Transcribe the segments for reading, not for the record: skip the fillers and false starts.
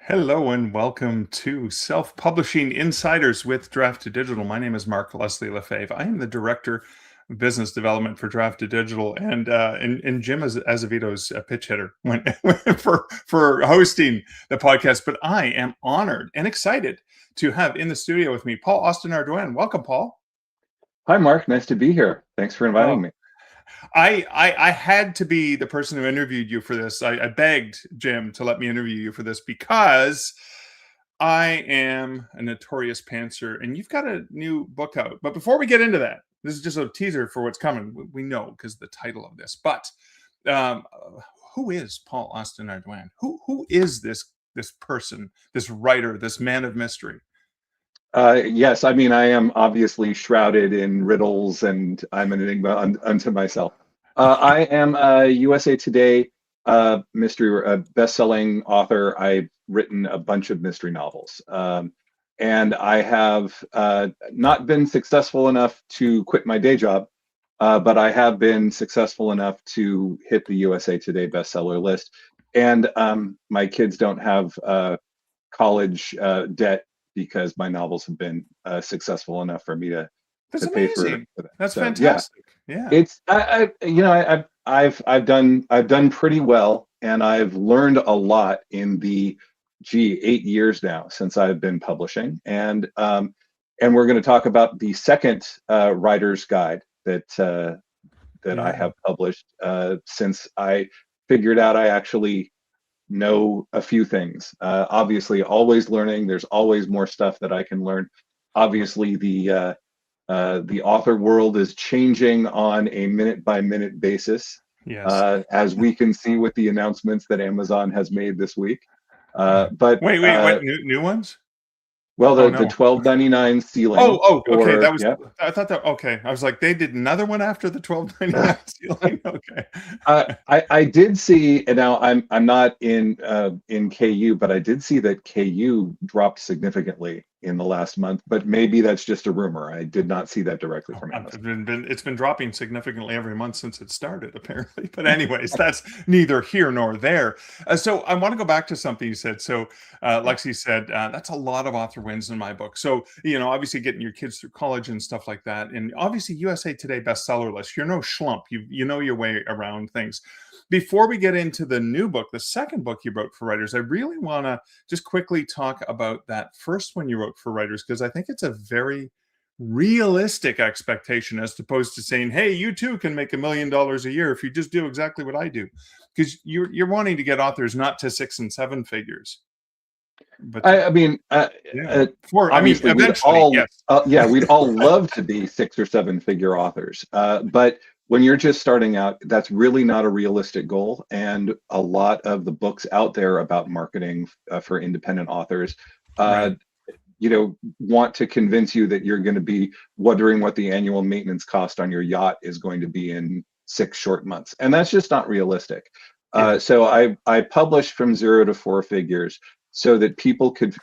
Hello and welcome to Self-Publishing Insiders with Draft to Digital. My name is Mark Leslie Lefebvre. I am the Director of Business Development for Draft to Digital, and Jim Azavito's pitch hitter for hosting the podcast. But I am honored and excited to have in the studio with me Paul Austin Ardoin. Welcome, Paul. Hi, Mark. Nice to be here. Thanks for inviting me. I had to be the person who interviewed you for this. I begged Jim to let me interview you for this because I am a notorious pantser, and you've got a new book out. But before we get into that, this is just a teaser for what's coming. We know because of the title of this. But um, who is Paul Austin Ardoin? Who is this person, this writer, this man of mystery? Yes, I mean, I am obviously shrouded in riddles and I'm an enigma unto myself. I am a USA Today mystery best-selling author. I've written a bunch of mystery novels. And I have not been successful enough to quit my day job, but I have been successful enough to hit the USA Today bestseller list. And my kids don't have college debt because my novels have been successful enough for me to pay for that. That's fantastic. Yeah. It's I've done pretty well, and I've learned a lot in the 8 years now since I've been publishing, and we're going to talk about the second writer's guide that I have published since I figured out I actually know a few things. Obviously, always learning. There's always more stuff that I can learn. Obviously, the author world is changing on a minute-by-minute basis, as we can see with the announcements that Amazon has made this week. But wait, new ones? Well, the $12.99 ceiling. Okay. That was. Yeah. I thought that. Okay, I was like, they did another one after the $12.99 ceiling. Okay. I did see, and now I'm not in KU, but I did see that KU dropped significantly in the last month. But maybe that's just a rumor. I did not see that directly from Amazon. It's been dropping significantly every month since it started, apparently. But anyways, that's neither here nor there. So I want to go back to something you said. So Lexi said that's a lot of author wins in my book. So obviously getting your kids through college and stuff like that, and obviously USA Today bestseller list. You're no schlump. You know your way around things. Before we get into the new book, the second book you wrote for writers, I really want to just quickly talk about that first one you wrote for writers, because I think it's a very realistic expectation as opposed to saying, hey, you too can make $1 million a year if you just do exactly what I do, because you're wanting to get authors not to 6 and 7 figures. But eventually, we'd all love to be 6 or 7 figure authors. But when you're just starting out, that's really not a realistic goal. And a lot of the books out there about marketing for independent authors, want to convince you that you're going to be wondering what the annual maintenance cost on your yacht is going to be in 6 short months. And that's just not realistic. So I published from 0 to 4 figures so that people could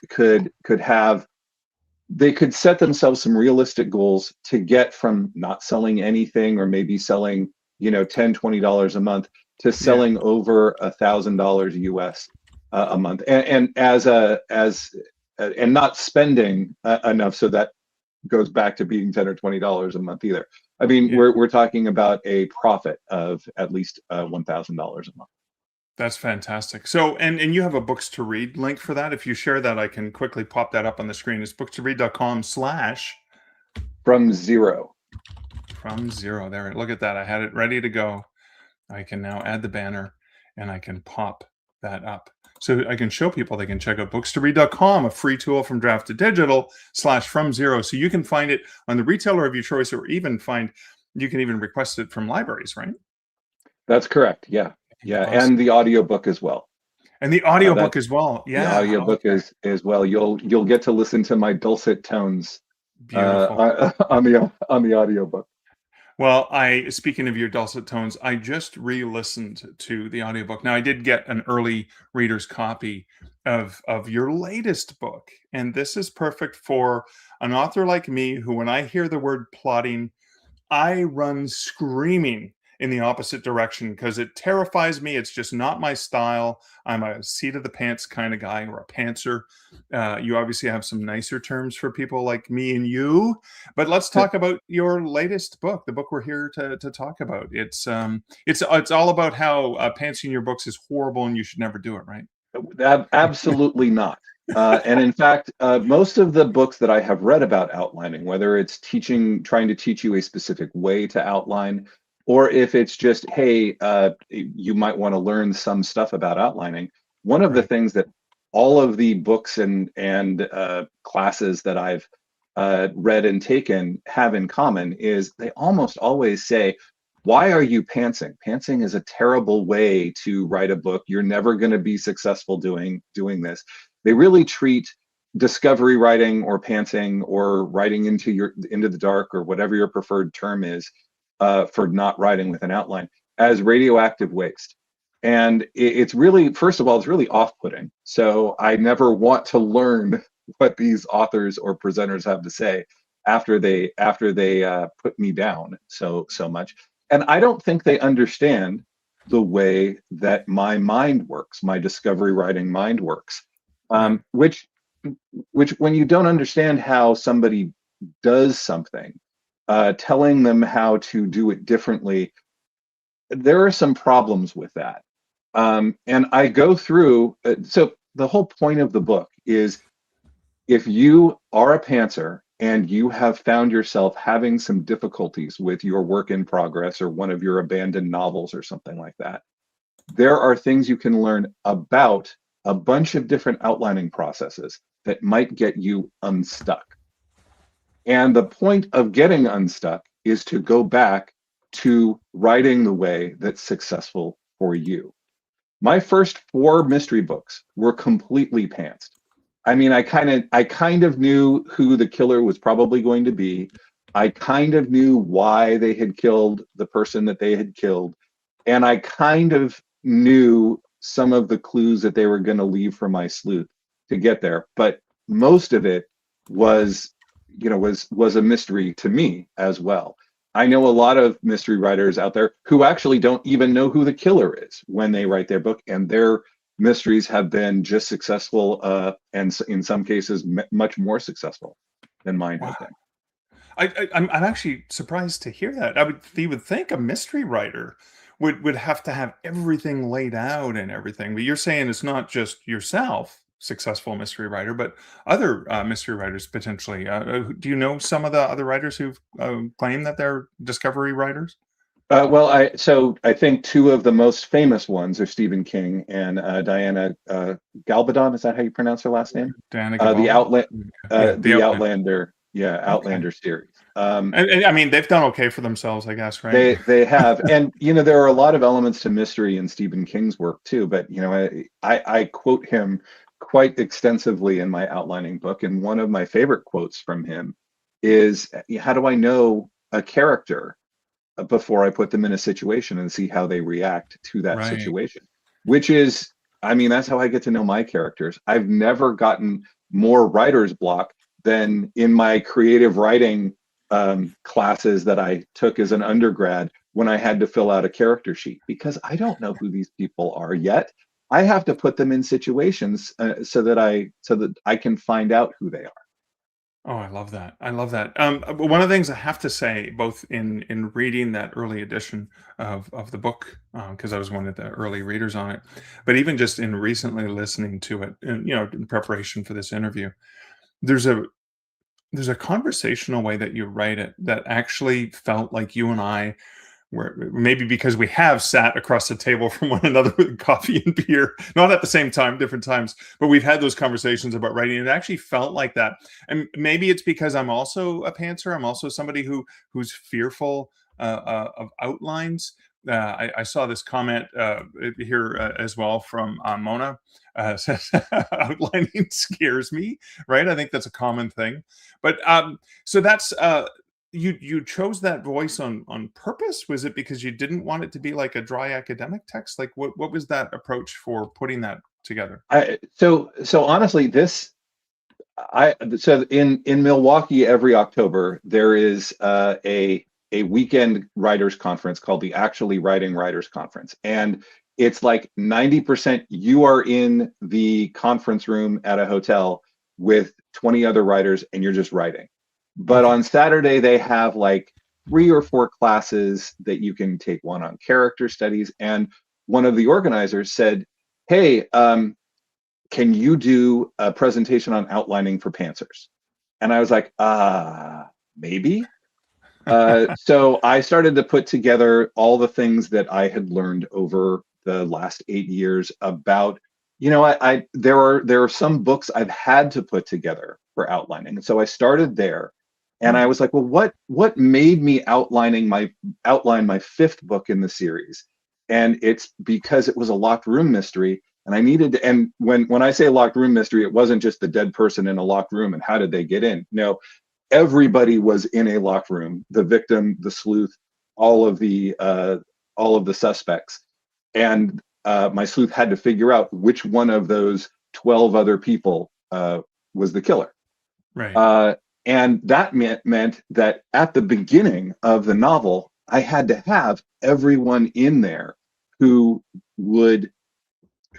set themselves some realistic goals to get from not selling anything, or maybe selling $10, $20 a month, to selling over $1,000 US a month, and not spending enough, so that goes back to being $10 or $20 a month either. I mean, we're talking about a profit of at least $1,000 a month. That's fantastic. So, and you have a books to read link for that. If you share that, I can quickly pop that up on the screen. It's books2read.com/from zero. From zero. There, look at that. I had it ready to go. I can now add the banner and I can pop that up. So I can show people they can check out books2read.com, a free tool from Draft to Digital /from zero. So you can find it on the retailer of your choice, or you can even request it from libraries, right? That's correct. Yeah. Yeah, awesome. And the audiobook as well. And the audiobook as well. Yeah. The audiobook is as well. You'll get to listen to my dulcet tones on the audiobook. Well, speaking of your dulcet tones, I just re-listened to the audiobook. Now, I did get an early reader's copy of your latest book, and this is perfect for an author like me who, when I hear the word plotting, I run screaming in the opposite direction because it terrifies me. It's just not my style. I'm a seat of the pants kind of guy, or a pantser. You obviously have some nicer terms for people like me and you. But let's talk about your latest book, the book we're here to talk about. It's all about how pantsing your books is horrible and you should never do it, right? Absolutely not. And in fact, most of the books that I have read about outlining, whether it's trying to teach you a specific way to outline, or if it's just, hey, you might want to learn some stuff about outlining, one of the Right. things that all of the books and classes that I've read and taken have in common is they almost always say, why are you pantsing? Pantsing is a terrible way to write a book. You're never going to be successful doing this. They really treat discovery writing or pantsing or writing into the dark, or whatever your preferred term is, for not writing with an outline, as radioactive waste. And it's really, first of all, it's really off-putting. So I never want to learn what these authors or presenters have to say after they put me down so much. And I don't think they understand the way that my mind works, my discovery writing mind works. Right. Which when you don't understand how somebody does something, telling them how to do it differently, there are some problems with that. And I go through, so the whole point of the book is, if you are a pantser and you have found yourself having some difficulties with your work in progress or one of your abandoned novels or something like that, there are things you can learn about a bunch of different outlining processes that might get you unstuck. And the point of getting unstuck is to go back to writing the way that's successful for you. My first 4 mystery books were completely pantsed. I mean, I kind of knew who the killer was probably going to be. I kind of knew why they had killed the person that they had killed, and I kind of knew some of the clues that they were going to leave for my sleuth to get there. But most of it was, was a mystery to me as well. I know a lot of mystery writers out there who actually don't even know who the killer is when they write their book, and their mysteries have been just successful, and in some cases much more successful than mine Wow. have been. I'm actually surprised to hear that. You would think a mystery writer would have to have everything laid out and everything, but you're saying it's not just yourself, successful mystery writer, but other mystery writers potentially. Do you know some of the other writers who've claimed that they're discovery writers? Well, I think 2 of the most famous ones are Stephen King and Diana Galbadon. Is that how you pronounce her last name? Diana The Gabaldon? Outlet, Yeah, The Outland. Outlander, yeah, Okay. Outlander series. And I mean, they've done okay for themselves, I guess, right? They have, and there are a lot of elements to mystery in Stephen King's work too. But I quote him quite extensively in my outlining book, and one of my favorite quotes from him is, "How do I know a character before I put them in a situation and see how they react to that Right. situation?" Which is, I mean, that's how I get to know my characters. I've never gotten more writer's block than in my creative writing classes that I took as an undergrad, when I had to fill out a character sheet, because I don't know who these people are yet. I have to put them in situations, so that I can find out who they are. Oh, I love that. I love that. But one of the things I have to say, both in reading that early edition of the book, because I was one of the early readers on it, but even just in recently listening to it, and in preparation for this interview, there's a there's a conversational way that you write it that actually felt like you and I where maybe because we have sat across the table from one another with coffee and beer, not at the same time, different times, but we've had those conversations about writing. It actually felt like that. And maybe it's because I'm also a pantser. I'm also somebody who's fearful of outlines. I saw this comment here as well from Mona. Says outlining scares me, right? I think that's a common thing. But so that's you chose that voice on purpose? Was it because you didn't want it to be like a dry academic text? Like what was that approach for putting that together? So honestly, in Milwaukee every October there is a a weekend writers conference called the Actually Writing Writers Conference. And it's like 90% you are in the conference room at a hotel with 20 other writers and you're just writing. But Okay. on Saturday, they have like 3 or 4 classes that you can take, one on character studies. And one of the organizers said, hey, can you do a presentation on outlining for pantsers? And I was like, maybe. So I started to put together all the things that I had learned over the last 8 years about, there are some books I've had to put together for outlining. And so I started there, and I Right. was like, well, what made me outline my fifth book in the series? And it's because it was a locked room mystery. And I needed to, and when I say locked room mystery, it wasn't just the dead person in a locked room and how did they get in? No, everybody was in a locked room, the victim, the sleuth, all of the suspects. And my sleuth had to figure out which one of those 12 other people was the killer. Right. uh, and that meant that at the beginning of the novel I had to have everyone in there who would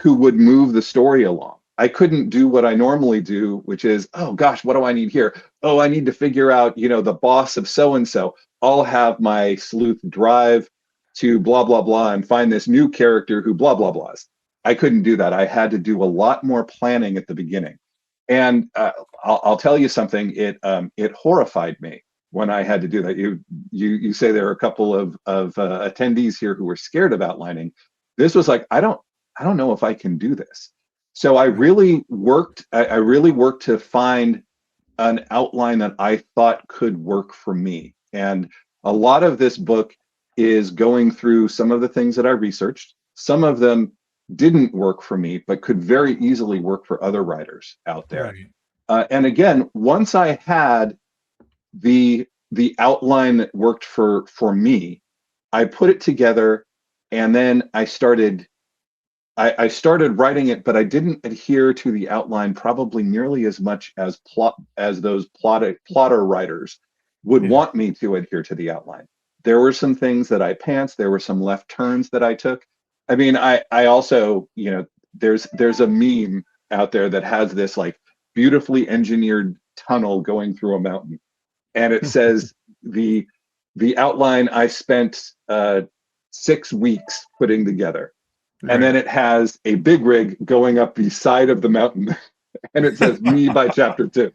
move the story along. I couldn't do what I normally do, which is, oh gosh, what do I need here? Oh, I need to figure out, the boss of so and so. I'll have my sleuth drive to blah blah blah and find this new character who blah blah blahs. I couldn't do that. I had to do a lot more planning at the beginning, and I'll tell you something. It horrified me when I had to do that. You say there are a couple of attendees here who were scared of outlining. This was like, I don't know if I can do this. So I Right. really worked. I really worked to find an outline that I thought could work for me. And a lot of this book is going through some of the things that I researched. Some of them didn't work for me, but could very easily work for other writers out there. Right. And again, once I had the outline that worked for me, I put it together, and then I started writing it, but I didn't adhere to the outline probably nearly as much as those plotter writers would Yeah. want me to adhere to the outline. There were some things that I pantsed. There were some left turns that I took. I mean, I also, there's a meme out there that has this like beautifully engineered tunnel going through a mountain, and it says the the outline I spent 6 weeks putting together, and then Right. it has a big rig going up the side of the mountain, and it says "Me" by chapter 2.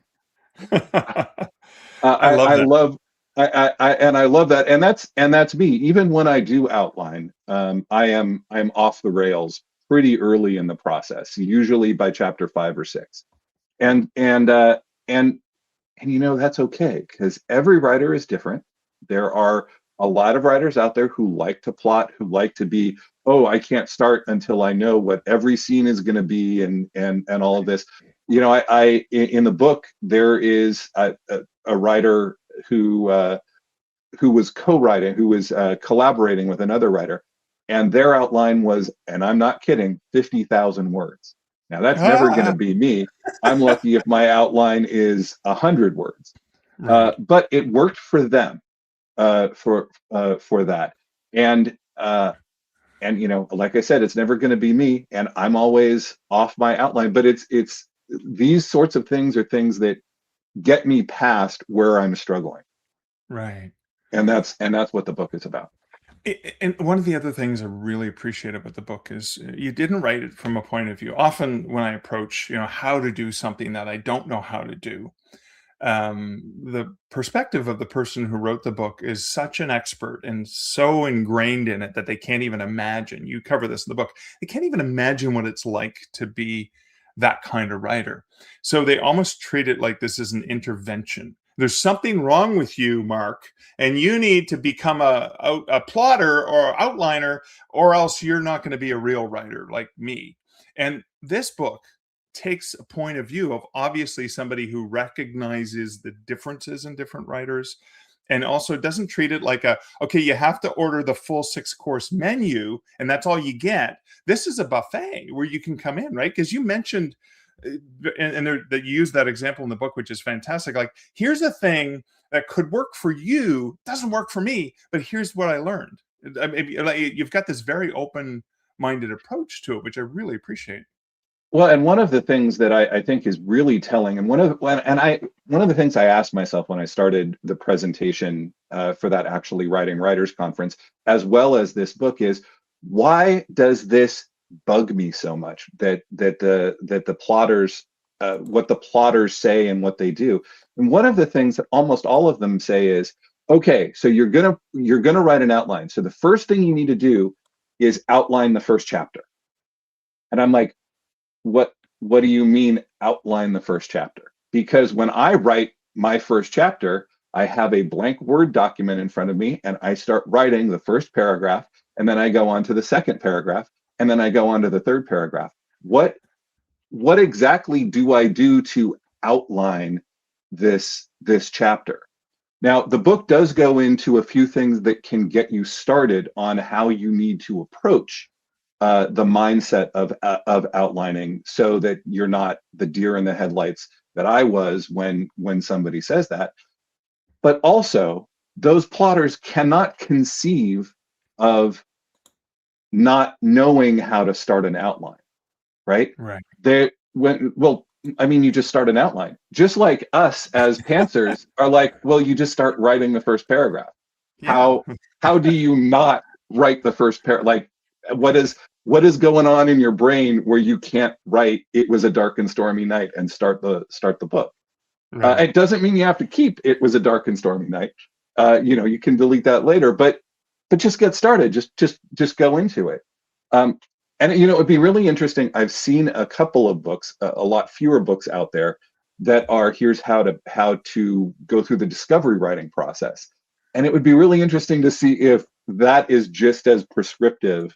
I love I that. love I love that, and that's me. Even when I do outline, I'm off the rails pretty early in the process, usually by chapter 5 or 6, and and uh, and and that's okay, because every writer is different. There are a lot of writers out there who like to plot, who like to be, oh, I can't start until I know what every scene is going to be, and all of this. In the book there is a writer who was co-writing, who was collaborating with another writer, and their outline was, and I'm not kidding, 50,000 words. Now that's never going to Ah! be me. I'm lucky if my outline is 100 words, Right. but it worked for them, for that. And like I said, it's never going to be me, and I'm always off my outline. But it's these sorts of things are things that get me past where I'm struggling, Right. and that's what the book is about. And one of the other things I really appreciate about the book is you didn't write it from a point of view. Often, when I approach, how to do something that I don't know how to do, the perspective of the person who wrote the book is such an expert and so ingrained in it that they can't even imagine. You cover this in the book. They can't even imagine what it's like to be that kind of writer. So they almost treat it like this is an intervention. There's something wrong with you, Mark, and you need to become a plotter or outliner, or else you're not going to be a real writer like me. And this book takes a point of view of obviously somebody who recognizes the differences in different writers, and also doesn't treat it like okay, you have to order the full 6-course menu and that's all you get. This is a buffet where you can come in, right? Because you mentioned that you use that example in the book, which is fantastic. Like, here's a thing that could work for you, doesn't work for me, but here's what I learned. I mean, like, you've got this very open-minded approach to it, which I really appreciate. Well, and one of the things that I think is really telling, and one of the things I asked myself when I started the presentation for that Actually Writing Writers Conference, as well as this book, is why does this bug me so much that the plotters, what the plotters say and what they do? And one of the things that almost all of them say is, okay, so you're gonna write an outline. So the first thing you need to do is outline the first chapter. And I'm like, what do you mean outline the first chapter? Because when I write my first chapter, I have a blank Word document in front of me and I start writing the first paragraph, and then I go on to the second paragraph, and then I go on to the third paragraph. What exactly do I do to outline this chapter? Now, the book does go into a few things that can get you started on how you need to approach the mindset of outlining, so that you're not the deer in the headlights that I was when somebody says that. But also, those plotters cannot conceive of not knowing how to start an outline, right? Right. I mean, you just start an outline. Just like us as pantsers are like, well, you just start writing the first paragraph. Yeah. How do you not write the first paragraph? Like, what is going on in your brain where you can't write "It was a dark and stormy night" and start the book? Right. It doesn't mean you have to keep "It was a dark and stormy night." You can delete that later, but just get started. Just go into it. And it'd be really interesting. I've seen a couple of books, a lot fewer books out there, that are here's how to go through the discovery writing process. And it would be really interesting to see if that is just as prescriptive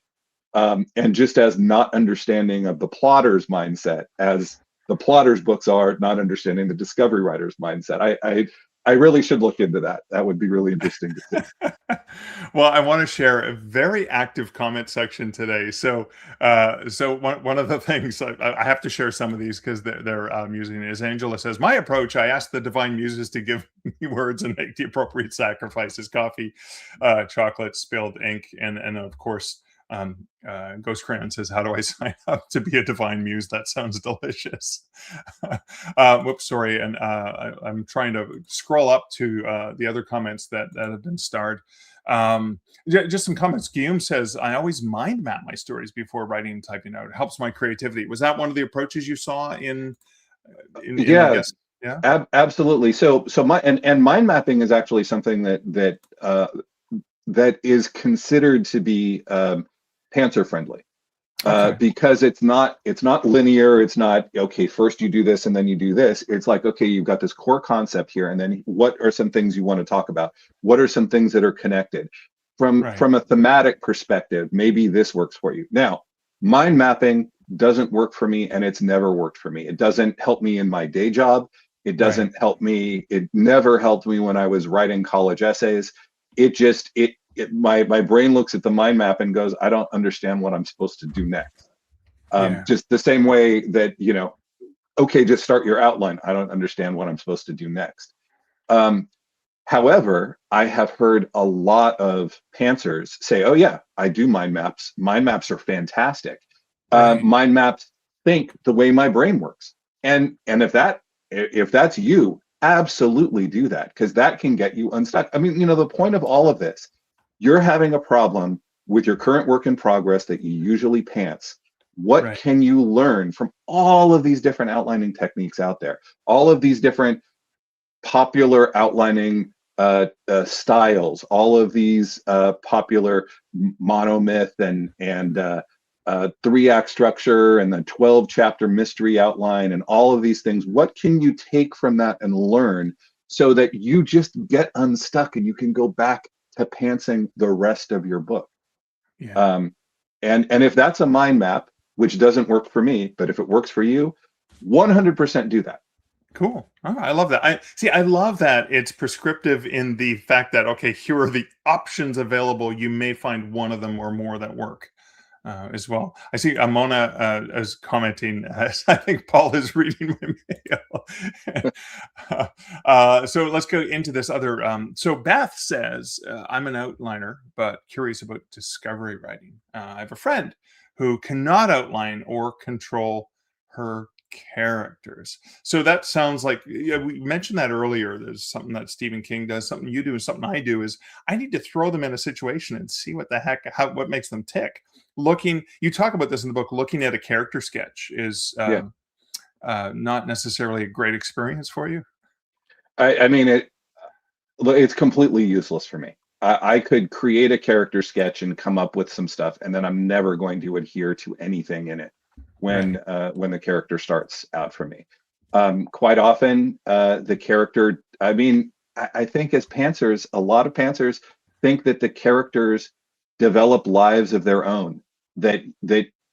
and just as not understanding of the plotter's mindset as the plotter's books are not understanding the discovery writer's mindset. I really should look into that. That would be really interesting to see. Well, I want to share a very active comment section today. So, one of the things I have to share some of these because they're amusing is Angela says, "My approach: I ask the divine muses to give me words and make the appropriate sacrifices: coffee, chocolate, spilled ink, and of course." Ghost Crayon says, "How do I sign up to be a divine muse? That sounds delicious." Whoops, sorry. And I'm trying to scroll up to the other comments that have been starred. Just some comments. Guillaume says, "I always mind map my stories before writing and typing out. It helps my creativity." Was that one of the approaches you saw in I Yeah, guess, yeah? absolutely. So mind mapping is actually something that is considered to be pantser friendly. Okay. Because it's not linear. It's not, okay, first you do this and then you do this. It's like, okay, you've got this core concept here, and then what are some things you want to talk about? What are some things that are connected Right. from a thematic perspective? Maybe this works for you. Now, mind mapping doesn't work for me, and it's never worked for me. It doesn't help me in my day job. It doesn't help me. It never helped me when I was writing college essays. My brain looks at the mind map and goes, I don't understand what I'm supposed to do next. Yeah. Just the same way that, okay, just start your outline. I don't understand what I'm supposed to do next. However, I have heard a lot of pantsers say, oh yeah, I do mind maps. Mind maps are fantastic. Right. Mind maps think the way my brain works. And if that's you, absolutely do that, because that can get you unstuck. I mean, the point of all of this, you're having a problem with your current work in progress that you usually pants. What Right. can you learn from all of these different outlining techniques out there? All of these different popular outlining styles, all of these popular monomyth and 3-act structure and the 12-chapter mystery outline and all of these things. What can you take from that and learn so that you just get unstuck and you can go back to pantsing the rest of your book? Yeah. And if that's a mind map, which doesn't work for me, but if it works for you, 100% do that. Cool. Oh, I love that. I love that it's prescriptive in the fact that, okay, here are the options available. You may find one of them or more that work. as well. I see Mona is commenting. I think Paul is reading my mail. So let's go into this other. So Beth says, I'm an outliner, but curious about discovery writing. I have a friend who cannot outline or control her characters. So that sounds like, yeah, we mentioned that earlier. There's something that Stephen King does, something you do, and something I do is I need to throw them in a situation and see what the heck, what makes them tick. Looking, you talk about this in the book, looking at a character sketch is Yeah. not necessarily a great experience for you. I mean, it's completely useless for me. I could create a character sketch and come up with some stuff, and then I'm never going to adhere to anything in it when Right. the character starts out for me. Quite often, the character. I mean, I think as pantsers, a lot of pantsers think that the characters develop lives of their own. That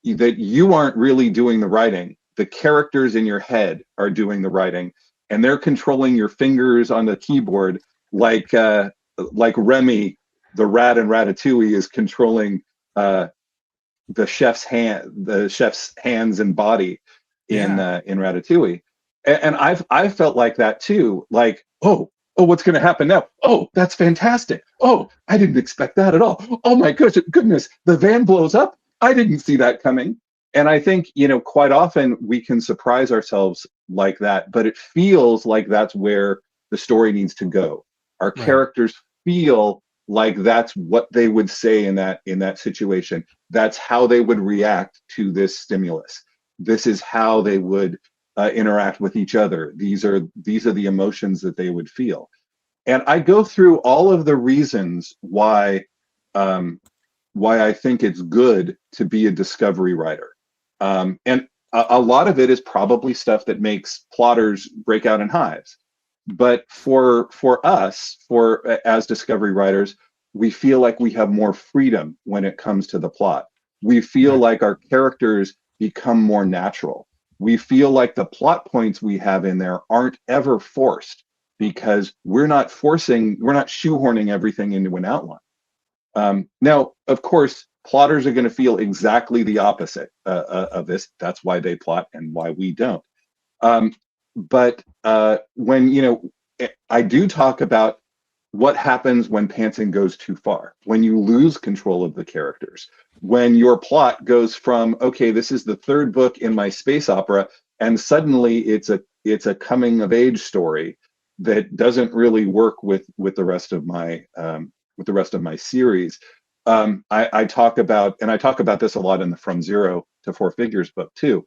you aren't really doing the writing. The characters in your head are doing the writing, and they're controlling your fingers on the keyboard like Remy, the rat in Ratatouille, is controlling the chef's hands and body Yeah. in Ratatouille. And I've felt like that too. Like, oh, what's going to happen now? Oh, that's fantastic. Oh, I didn't expect that at all. Oh my goodness, the van blows up. I didn't see that coming. And I think, quite often we can surprise ourselves like that, but it feels like that's where the story needs to go. Our Right. characters feel like that's what they would say in that situation. That's how they would react to this stimulus. This is how they would interact with each other. These are the emotions that they would feel. And I go through all of the reasons why I think it's good to be a discovery writer. And a lot of it is probably stuff that makes plotters break out in hives. But for us, as discovery writers, we feel like we have more freedom when it comes to the plot. We feel Right. like our characters become more natural. We feel like the plot points we have in there aren't ever forced because we're not shoehorning everything into an outline. Now, of course, plotters are going to feel exactly the opposite of this. That's why they plot and why we don't. Um, but when I do talk about what happens when pantsing goes too far, when you lose control of the characters, when your plot goes from, okay, this is the third book in my space opera, and suddenly it's a coming of age story that doesn't really work with the rest of my series. I talk about this a lot in the From Zero to Four Figures book too.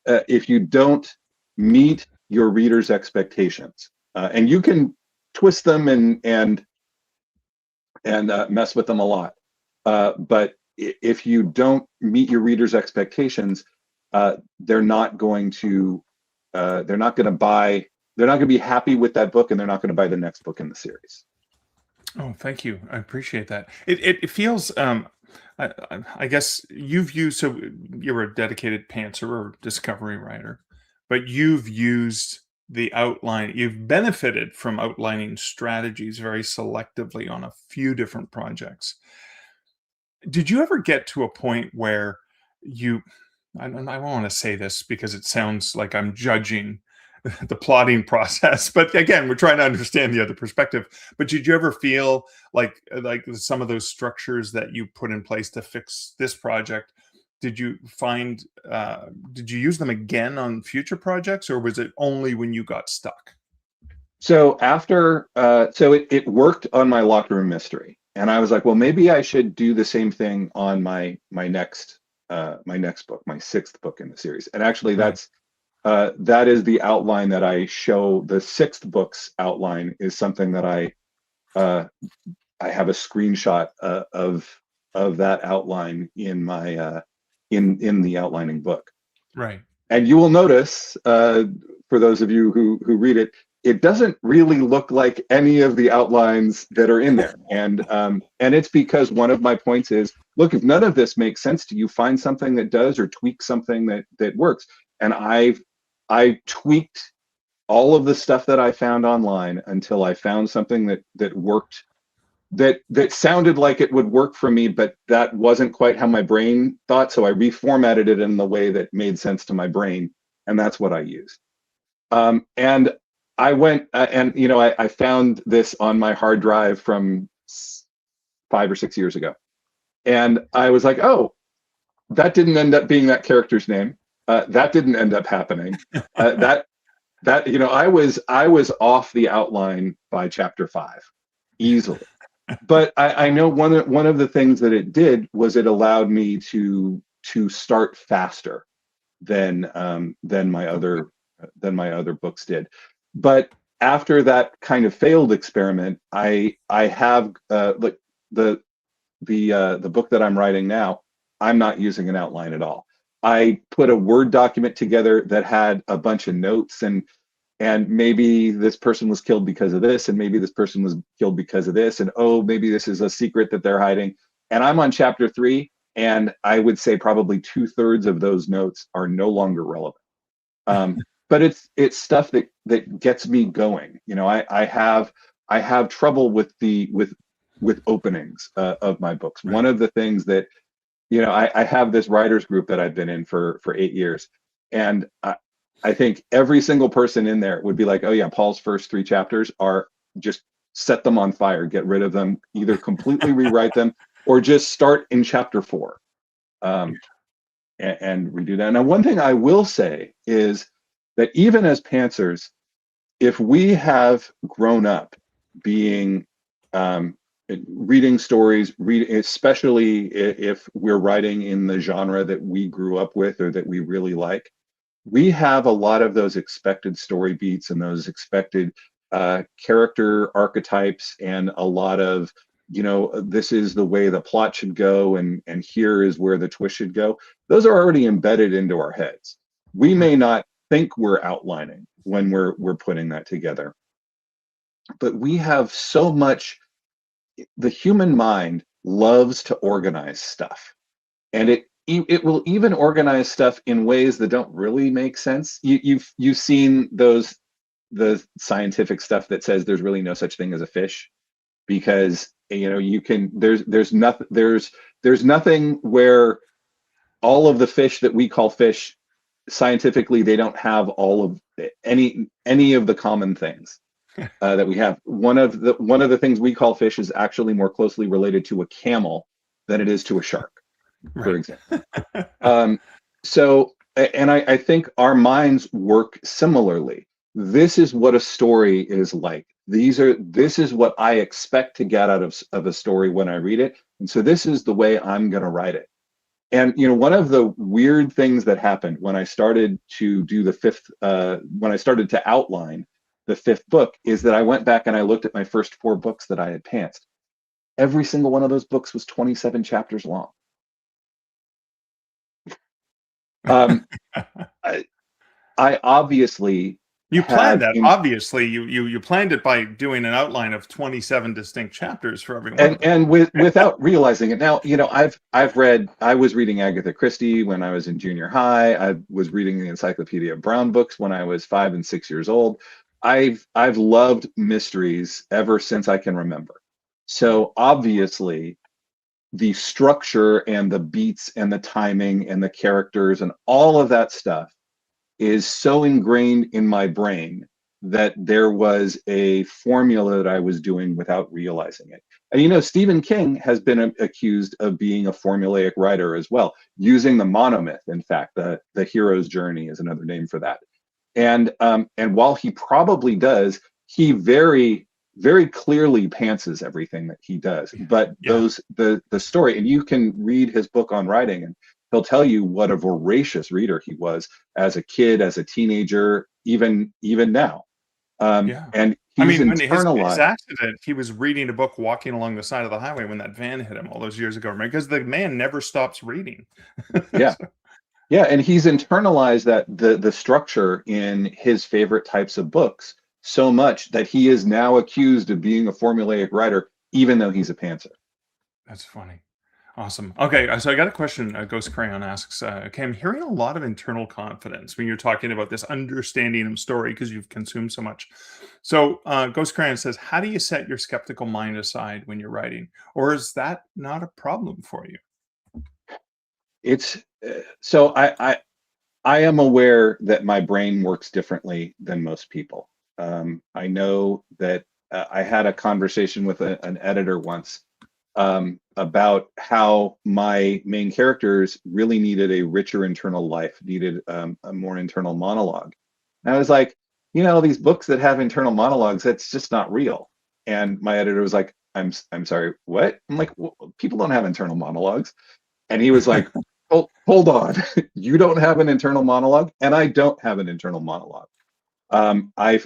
If you don't meet your readers' expectations, and you can twist them and mess with them a lot. But if you don't meet your readers' expectations, they're not going to buy. They're not going to be happy with that book, and they're not going to buy the next book in the series. Oh, thank you. I appreciate that. It feels. I guess you've used, so you're a dedicated pantser or discovery writer, but you've used the outline. You've benefited from outlining strategies very selectively on a few different projects. Did you ever get to a point where you? I don't want to say this because it sounds like I'm judging the plotting process, but again, we're trying to understand the other perspective. But did you ever feel like some of those structures that you put in place to fix this project, did you find did you use them again on future projects, or was it only when you got stuck? So it worked on my locker room mystery, and I was like, well, maybe I should do the same thing on my next book, my sixth book in the series. And actually, Right. that is the outline that I show. The sixth book's outline is something that I have a screenshot of that outline in my in the outlining book. Right. And you will notice, for those of you who read it, it doesn't really look like any of the outlines that are in there. And it's because one of my points is, look, if none of this makes sense to you, find something that does, or tweak something that works. And I tweaked all of the stuff that I found online until I found something that worked that sounded like it would work for me, but that wasn't quite how my brain thought. So I reformatted it in the way that made sense to my brain, and that's what I used. And I went and I found this on my hard drive from 5 or 6 years ago, and I was like, oh, that didn't end up being that character's name. That didn't end up happening. That I was off the outline by chapter 5 easily. But I know one of the things that it did was it allowed me to start faster than my other books did. But after that kind of failed experiment, I have like the book that I'm writing now, I'm not using an outline at all. I put a Word document together that had a bunch of notes, and maybe this person was killed because of this, and maybe this person was killed because of this, and oh, maybe this is a secret that they're hiding. And I'm on chapter 3, and I would say probably 2/3 of those notes are no longer relevant. But it's stuff that gets me going. I have trouble with openings of my books. Right. One of the things that I have this writers group that I've been in for 8 years, and I think every single person in there would be like, oh yeah, Paul's first 3 chapters are just set them on fire, get rid of them, either completely rewrite them or just start in chapter 4 and redo that. Now, one thing I will say is that even as pantsers, if we have grown up being reading stories, especially if we're writing in the genre that we grew up with or that we really like, we have a lot of those expected story beats and those expected character archetypes, and a lot of, this is the way the plot should go, and here is where the twist should go. Those are already embedded into our heads. We may not think we're outlining when we're putting that together, but we have so much. The human mind loves to organize stuff, and it will even organize stuff in ways that don't really make sense. You've seen the scientific stuff that says there's really no such thing as a fish, because you can there's nothing where all of the fish that we call fish, scientifically they don't have all of any of the common things that we have. One of the things we call fish is actually more closely related to a camel than it is to a shark, for Right. example. So, and I think our minds work similarly. This is what a story is like. This is what I expect to get out of a story when I read it. And so this is the way I'm going to write it. And one of the weird things that happened when I started to do when I started to outline the 5th book, is that I went back and I looked at my first 4 books that I had pantsed. Every single one of those books was 27 chapters long. I, I obviously You planned had that. Obviously, you planned it by doing an outline of 27 distinct chapters for every one of them. and without realizing it. Now, I was reading Agatha Christie when I was in junior high. I was reading the Encyclopedia of Brown books when I was 5 and 6 years old. I've loved mysteries ever since I can remember. So obviously, the structure and the beats and the timing and the characters and all of that stuff is so ingrained in my brain that there was a formula that I was doing without realizing it. And Stephen King has been accused of being a formulaic writer as well, using the monomyth. In fact, the hero's journey is another name for that. And while he probably does, he very, very clearly pantses everything that he does. But Yeah. the story, and you can read his book on writing, and he'll tell you what a voracious reader he was as a kid, as a teenager, even now. Yeah. And I he's mean, when his internalized. accident, he was reading a book walking along the side of the highway when that van hit him all those years ago, right? Because the man never stops reading. Yeah. So, Yeah, and he's internalized that the structure in his favorite types of books so much that he is now accused of being a formulaic writer, even though he's a pantser. that's funny. Awesome. Okay, so I got a question. Ghost Crayon asks, okay, I'm hearing a lot of internal confidence when you're talking about this understanding of story because you've consumed so much. So, Ghost Crayon says, how do you set your skeptical mind aside when you're writing? Or is that not a problem for you? It's so I am aware that my brain works differently than most people. I know that I had a conversation with an editor once about how my main characters really needed a richer internal life, needed a more internal monologue. And I was like, these books that have internal monologues, that's just not real. And my editor was like, I'm sorry, what? I'm like, well, people don't have internal monologues. And he was like, hold on, you don't have an internal monologue, and I don't have an internal monologue. I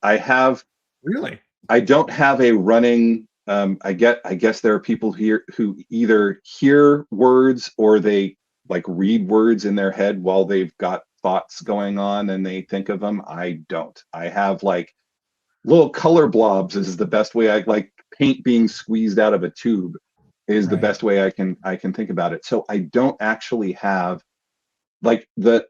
have Really? I don't have a running. I guess there are people here who either hear words or they like read words in their head while they've got thoughts going on and they think of them. I don't. I have like little color blobs is the best way I like paint being squeezed out of a tube is the Right. best way I can think about it. So I don't actually have like the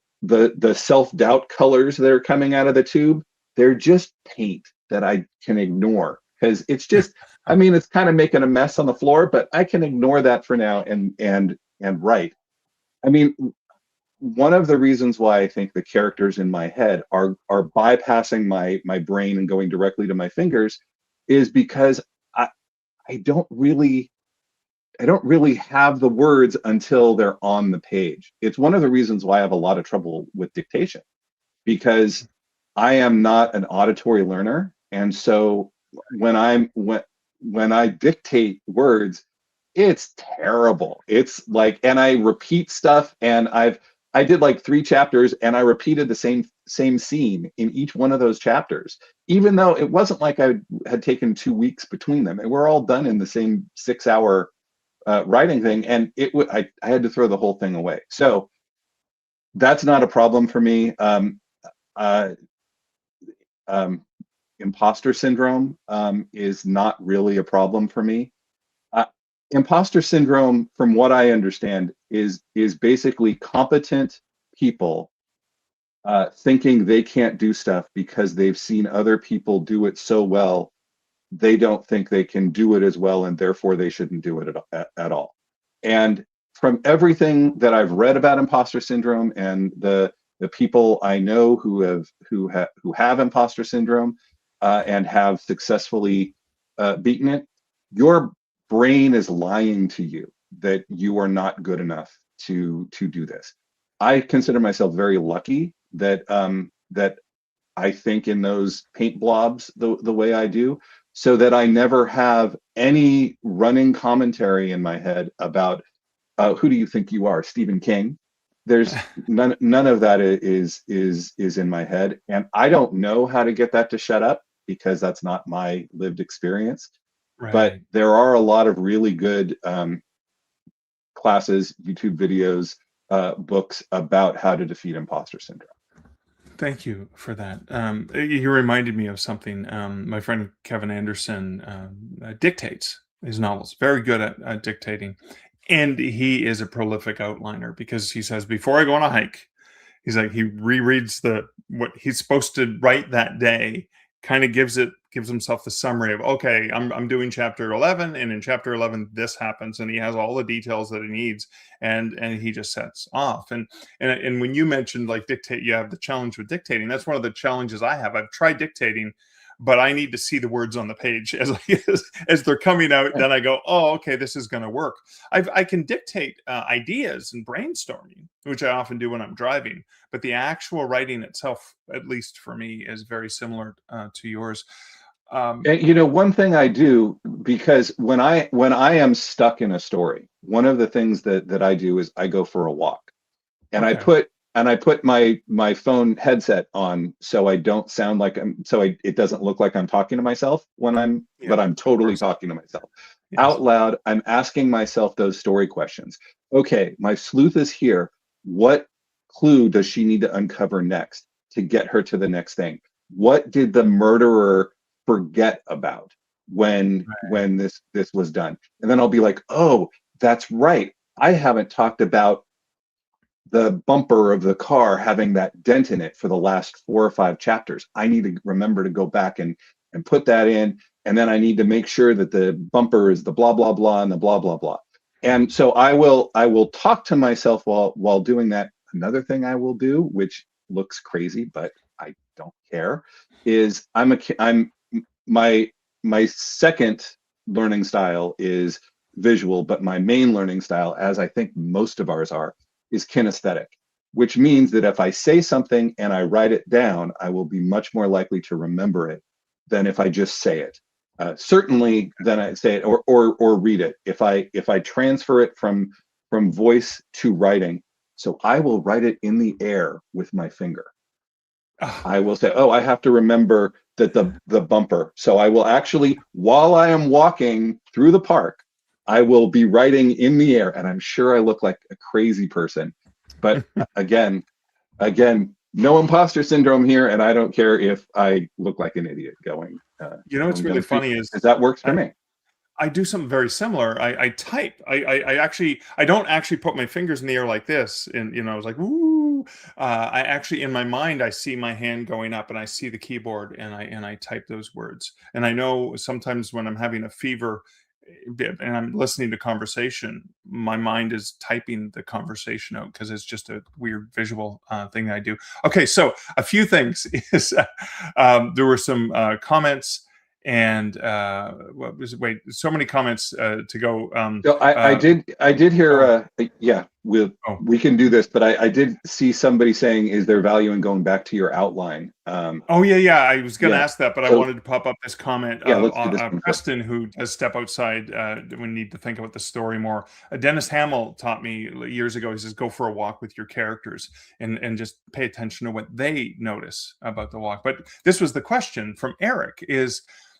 self-doubt colors that are coming out of the tube. They're just paint that I can ignore because it's just, I mean, it's kind of making a mess on the floor, but I can ignore that for now and write. I mean, one of the reasons why I think the characters in my head are bypassing my brain and going directly to my fingers is because I I don't really I don't really have the words until they're on the page. It's one of the reasons why I have a lot of trouble with dictation because I am not an auditory learner, and so when I dictate words, it's terrible. It's like, and I repeat stuff, and I did like 3 chapters, and I repeated the same scene in each one of those chapters, even though it wasn't like I had taken 2 weeks between them, and we're all done in the same 6 hour writing thing, and I had to throw the whole thing away. So that's not a problem for me. Uh, um, Imposter syndrome is not really a problem for me. Uh, Imposter syndrome, from what I understand, is basically competent people thinking they can't do stuff because they've seen other people do it so well. They don't think they can do it as well, and therefore they shouldn't do it at all. And from everything that I've read about imposter syndrome and the people I know who have imposter syndrome and have successfully beaten it, your brain is lying to you that you are not good enough to do this. I consider myself very lucky that I think in those paint blobs the way I do, so that I never have any running commentary in my head about who do you think you are, Stephen King. There's none of that is in my head, and I don't know how to get that to shut up because that's not my lived experience. But Right. there are a lot of really good classes, YouTube videos, books about how to defeat imposter syndrome. Thank you for that. You reminded me of something. My friend Kevin Anderson dictates his novels, very good at dictating. And he is a prolific outliner because he says, before I go on a hike, he's like, he rereads what he's supposed to write that day, kind of gives himself the summary of, okay, I'm doing chapter 11, and in chapter 11 this happens, and he has all the details that he needs, and he just sets off. And when you mentioned like dictate, you have the challenge with dictating. That's one of the challenges I have. I've tried dictating, but I need to see the words on the page as they're coming out. Yeah. Then I go, oh, okay, this is going to work. I can dictate ideas and brainstorming, which I often do when I'm driving, but the actual writing itself, at least for me, is very similar to yours. Um, And, one thing I do, because when I am stuck in a story, one of the things that I do is I go for a walk, and I okay, put and I put my phone headset on so I don't sound like it doesn't look like I'm talking to myself yeah, but I'm of totally course, talking to myself yes, out loud. I'm asking myself those story questions. Okay, my sleuth is here. What clue does she need to uncover next to get her to the next thing? What did the murderer forget about when right, when this was done? And then I'll be like, oh, that's right. I haven't talked about the bumper of the car having that dent in it for the last 4 or 5 chapters. I need to remember to go back and put that in, and then I need to make sure that the bumper is the blah blah blah and the blah blah blah. And so I will talk to myself while doing that. Another thing I will do, which looks crazy, but I don't care, is I'm my my second learning style is visual, but my main learning style, as I think most of ours are, is kinesthetic, which means that if I say something and I write it down, I will be much more likely to remember it than if I just say it. Certainly, then I say it or read it. If I transfer it from voice to writing, so I will write it in the air with my finger. Ah, I will say, oh, I have to remember that the bumper. So I will actually, while I am walking through the park, I will be writing in the air, and I'm sure I look like a crazy person. But again, no imposter syndrome here, and I don't care if I look like an idiot what's going down really the street, funny is because that works for me. I do something very similar. I type. I actually I don't actually put my fingers in the air like this, and I was like, "Ooh." I actually in my mind I see my hand going up, and I see the keyboard, and I type those words. And I know sometimes when I'm having a fever, and I'm listening to conversation, my mind is typing the conversation out because it's just a weird visual thing that I do. Okay, so a few things is there were some comments and what was it? Wait, so many comments to go. So I did hear Oh, yeah, oh, we can do this, but I did see somebody saying, is there value in going back to your outline? oh yeah, yeah. I was going to Yeah. ask that, but I So wanted to pop up this comment. yeah, let's do this one first. Preston, who does step outside when need to think about the story more. Dennis Hamill taught me years ago. He says, "Go for a walk with your characters and just pay attention to what they notice about the walk." But this was the question from Eric: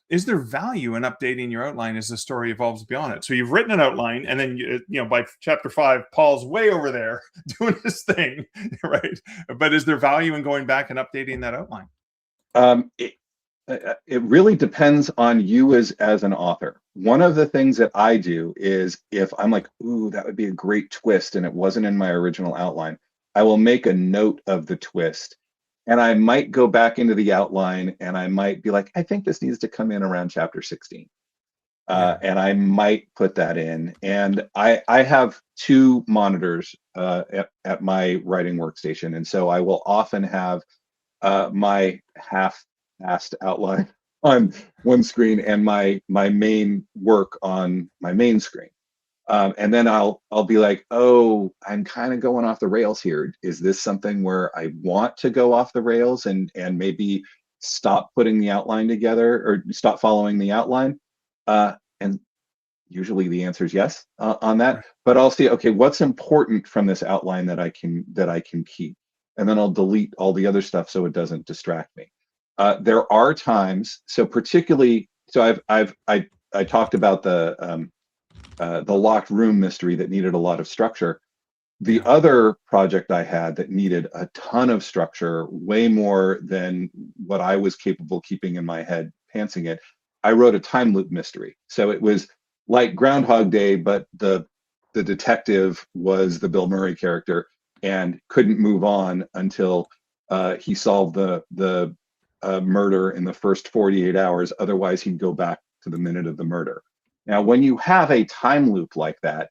Is there value in updating your outline as the story evolves beyond it? So you've written an outline, and then by chapter 5, Paul's way over there doing his thing, right? But is there value in going back and updating that outline? Um, it, it really depends on you as an author. One of the things that I do is, if I'm like, ooh, that would be a great twist, and it wasn't in my original outline, I will make a note of the twist. And I might go back into the outline and I might be like, I think this needs to come in around chapter 16. Yeah. And I might put that in. And I have 2 monitors at my writing workstation. And so I will often have my half-assed outline on one screen and my main work on my main screen. And then I'll be like, oh, I'm kind of going off the rails here. Is this something where I want to go off the rails and maybe stop putting the outline together or stop following the outline? And usually the answer is yes on that. Right. But I'll see, okay, what's important from this outline that I can keep, and then I'll delete all the other stuff so it doesn't distract me. There are times, so particularly, so I talked about the locked room mystery that needed a lot of structure. The Yeah. other project I had that needed a ton of structure, way more than what I was capable keeping in my head, pantsing it, I wrote a time loop mystery. So it was like Groundhog Day, but the detective was the Bill Murray character and couldn't move on until he solved the murder in the first 48 hours. Otherwise, he'd go back to the minute of the murder. Now, when you have a time loop like that,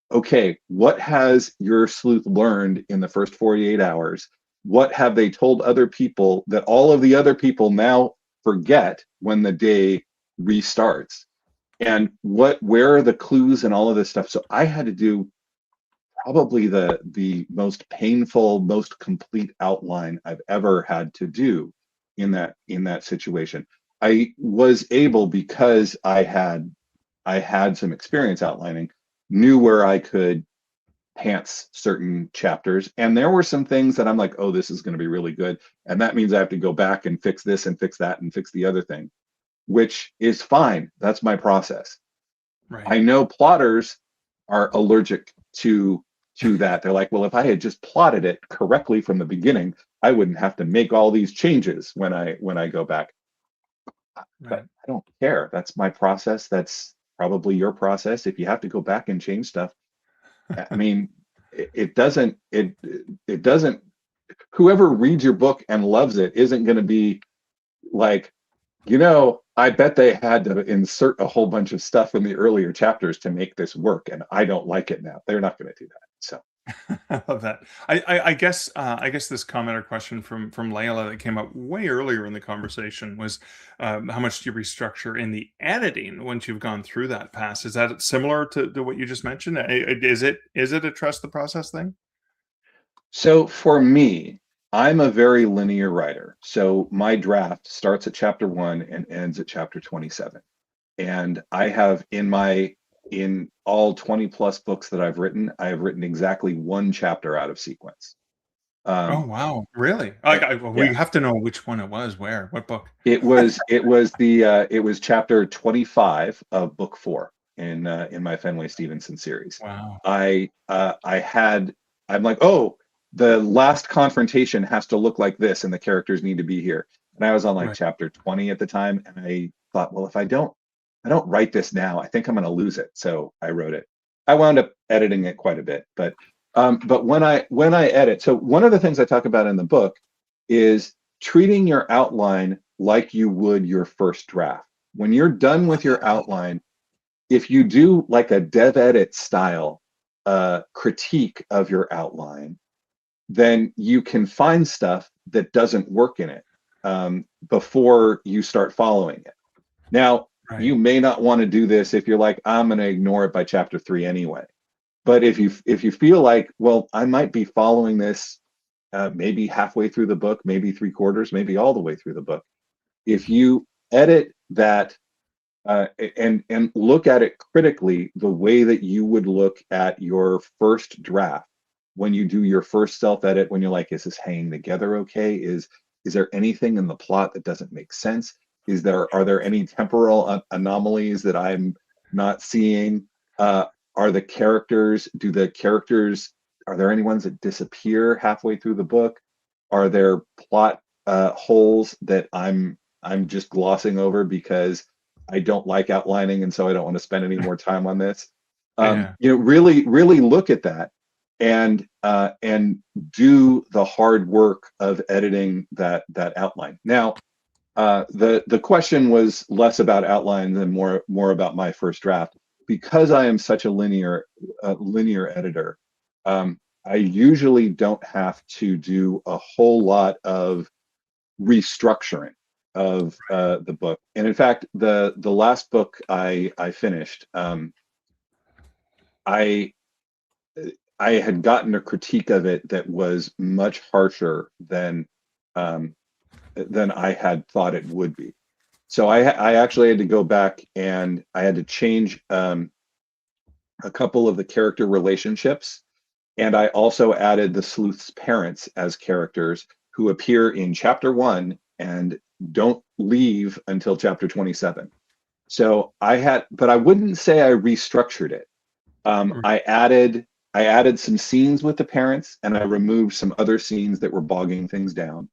okay, what has your sleuth learned in the first 48 hours? What have they told other people that all of the other people now forget when the day restarts? And where are the clues and all of this stuff? So I had to do probably the most painful, most complete outline I've ever had to do in that situation. I was able, because I had some experience outlining, knew where I could pants certain chapters. And there were some things that I'm like, oh, this is going to be really good. And that means I have to go back and fix this and fix that and fix the other thing, which is fine. That's my process. Right. I know plotters are allergic to that. They're like, well, if I had just plotted it correctly from the beginning, I wouldn't have to make all these changes when I go back. But Right. I don't care. That's my process. probably your process. If you have to go back and change stuff, I mean, it doesn't, whoever reads your book and loves it isn't going to be like, I bet they had to insert a whole bunch of stuff in the earlier chapters to make this work, and I don't like it now. They're not going to do that. So, I love that. I guess this comment or question from Layla that came up way earlier in the conversation was, how much do you restructure in the editing once you've gone through that pass? Is that similar to what you just mentioned? Is it a trust the process thing? so for me, I'm a very linear writer. So my draft starts at chapter 1 and ends at chapter 27. And I have in all 20 plus books that I have written exactly one chapter out of sequence. Oh Um, wow, really? Well, yeah, we have to know which one it was. Where? What book? it was chapter 25 of book 4 in my Fenway Stevenson series. Wow. I uh, I had I'm like, oh, the last confrontation has to look like this, and the characters need to be here. And I was on like Right. chapter 20 at the time, and I thought, well, if I don't write this now, I think I'm going to lose it. So I wrote it. I wound up editing it quite a bit, but when I edit, so one of the things I talk about in the book is treating your outline like you would your first draft. When you're done with your outline, if you do like a dev edit style critique of your outline, then you can find stuff that doesn't work in it before you start following it. Now, Right. you may not want to do this if you're like, I'm going to ignore it by chapter 3 anyway. But if you feel like, well, I might be following this maybe halfway through the book, maybe three quarters, maybe all the way through the book, if you edit that and look at it critically the way that you would look at your first draft when you do your first self edit, when you're like, is this hanging together okay? Is there anything in the plot that doesn't make sense? Are there any temporal anomalies that I'm not seeing? uh, do the characters, are there any ones that disappear halfway through the book? Are there plot holes that I'm just glossing over because I don't like outlining, and so I don't want to spend any more time on this. Yeah. Really, really look at that and do the hard work of editing that outline. Now, the question was less about outline and more about my first draft. Because I am such a linear editor, I usually don't have to do a whole lot of restructuring of the book. And in fact, the last book I finished, I I had gotten a critique of it that was much harsher um, than I had thought it would be. So I actually had to go back and I had to change a couple of the character relationships, and I also added the sleuth's parents as characters who appear in chapter 1 and don't leave until chapter 27. So but I wouldn't say I restructured it. Um, Right. I added I added some scenes with the parents, and I removed some other scenes that were bogging things down.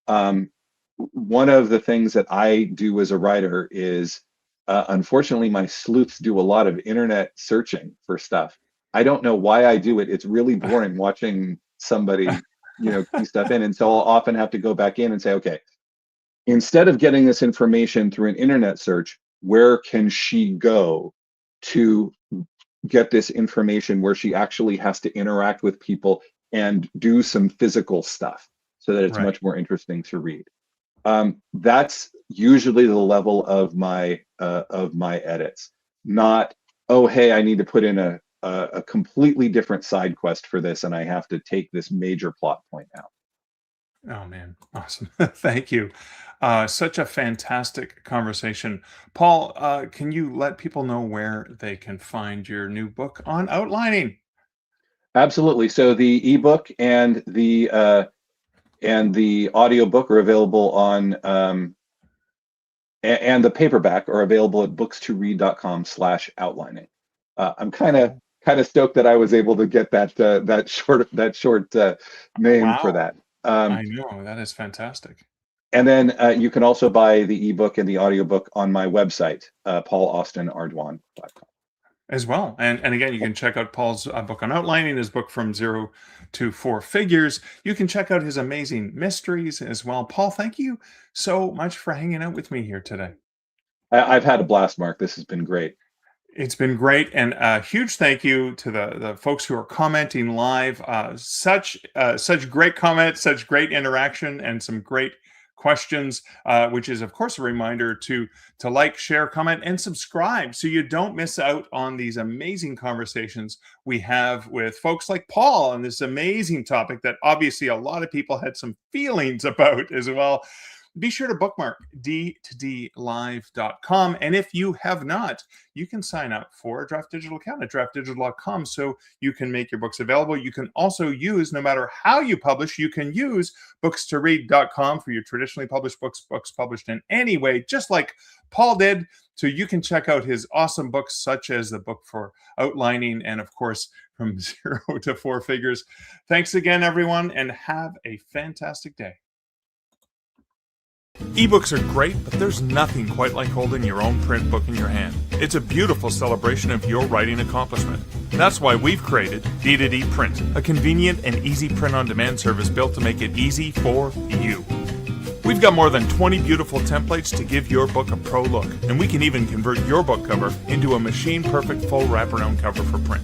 Um, One of the things that I do as a writer is, unfortunately, my sleuths do a lot of internet searching for stuff. I don't know why I do it. It's really boring watching somebody, key stuff in. And so I'll often have to go back in and say, okay, instead of getting this information through an internet search, where can she go to get this information where she actually has to interact with people and do some physical stuff so that it's Right. much more interesting to read? That's usually the level of my edits. Not, oh hey, I need to put in a completely different side quest for this, and I have to take this major plot point out. Oh man, awesome. Thank you. Such a fantastic conversation. Paul, can you let people know where they can find your new book on outlining? Absolutely. So the ebook and the audiobook are available on and the paperback are available at books2read.com/outlining. I'm kind of stoked that I was able to get that short name for Wow. that. Um, I know. That is fantastic. And then you can also buy the ebook and the audiobook on my website, paulaustinardoin.com. As well. And again, you can check out Paul's book on outlining, his book From Zero to Four Figures. You can check out his amazing mysteries as well. Paul, thank you so much for hanging out with me here today. I've had a blast, Mark. This has been great. It's been great, and a huge thank you to the folks who are commenting live. Such great comments, such great interaction, and some great questions, which is of course a reminder to like, share, comment, and subscribe so you don't miss out on these amazing conversations we have with folks like Paul on this amazing topic that obviously a lot of people had some feelings about as well. Be sure to bookmark d2dlive.com. And if you have not, you can sign up for a Draft Digital account at draftdigital.com so you can make your books available. You can also use, no matter how you publish, you can use books2read.com for your traditionally published books published in any way, just like Paul did. So you can check out his awesome books, such as the book for outlining and, of course, From Zero to Four Figures. Thanks again, everyone, and have a fantastic day. Ebooks are great, but there's nothing quite like holding your own print book in your hand. It's a beautiful celebration of your writing accomplishment. That's why we've created D2D Print, a convenient and easy print-on-demand service built to make it easy for you. We've got more than 20 beautiful templates to give your book a pro look, and we can even convert your book cover into a machine-perfect full wraparound cover for print.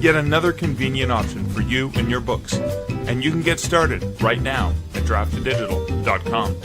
Yet another convenient option for you and your books. And you can get started right now at draftdigital.com.